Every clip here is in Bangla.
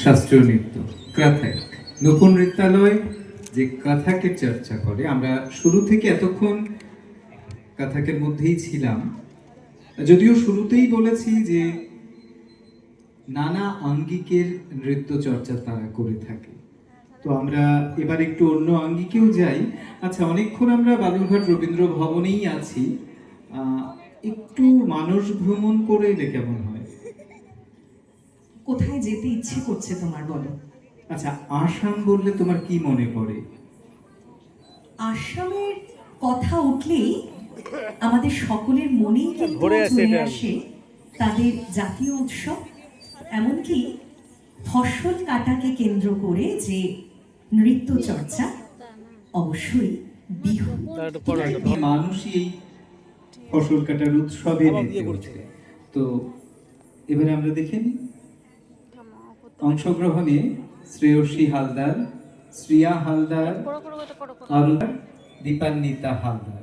শাস্ত্রীয় নৃত্য কাথাক, নূপুর নৃত্যালয় যে কাথাকের চর্চা করে। আমরা শুরু থেকে এতক্ষণ কাথাকের মধ্যেই ছিলাম, যদিও শুরুতেই বলেছি যে নানা আঙ্গিকের নৃত্য চর্চা তারা করে থাকে। তো আমরা এবার একটু অন্য আঙ্গিকেও যাই। আচ্ছা, অনেকক্ষণ আমরা বালুরঘাট রবীন্দ্র ভবনেই আছি, একটু মানস ভ্রমণ করে এলে কেমন হয়? কোথায় যেতে ইচ্ছে করছে তোমার, বলো? আচ্ছা, আসাম বললে তোমার কি মনে পড়ে? আসামের কথা উঠলেই আমাদের সকলের মনেই কিন্তু চলে আসে তাদের জাতীয় উৎসব, এমনকি ফসল কাটাকে কেন্দ্র করে যে নৃত্য চর্চা, অবশ্যই বিহু। মানুষই এই ফসল কাটার উৎসবে মেতে ওঠে। তো এবারে আমরা দেখে নিই অংশগ্রহণে শ্রেয়সী হালদার, শ্রিয়া হালদার, অরুণা, দীপান্বিতা হালদার।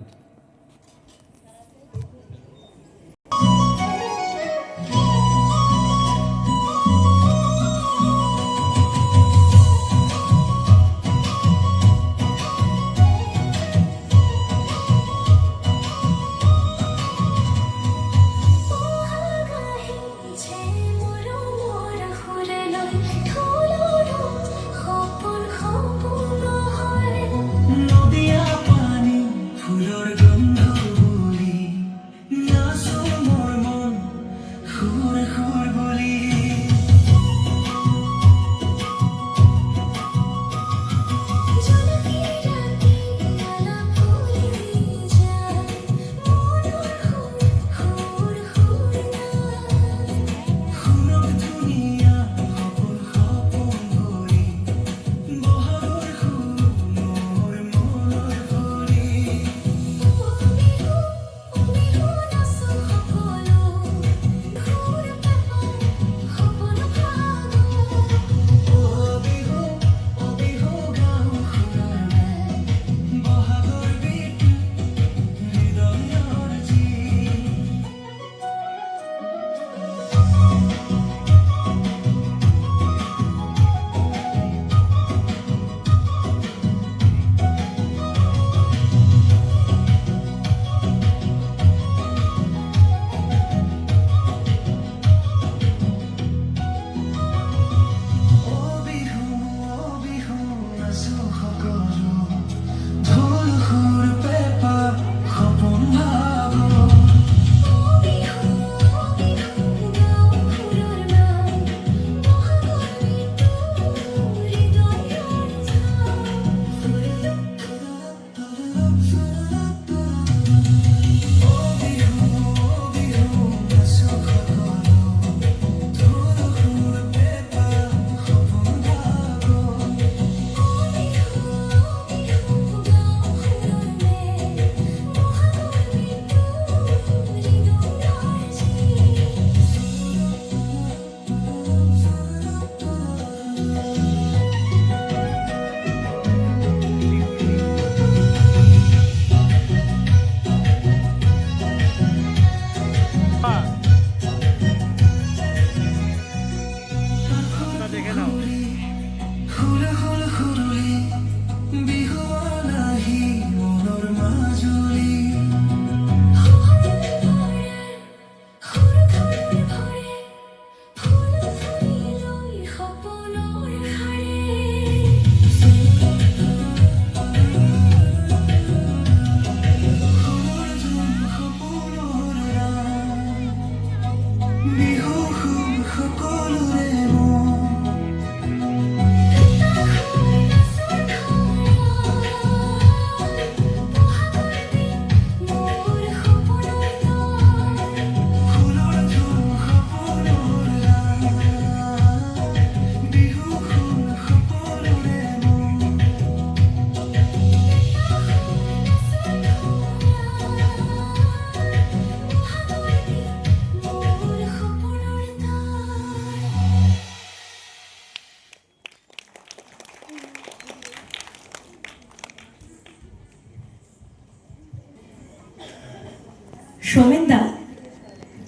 সোমেনদা,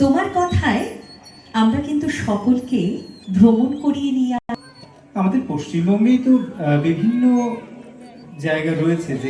তোমার কথায় আমরা কিন্তু সকলকে ভ্রমণ করিয়ে নিয়ে আমাদের পশ্চিমবঙ্গেই তো বিভিন্ন জায়গা রয়েছে যে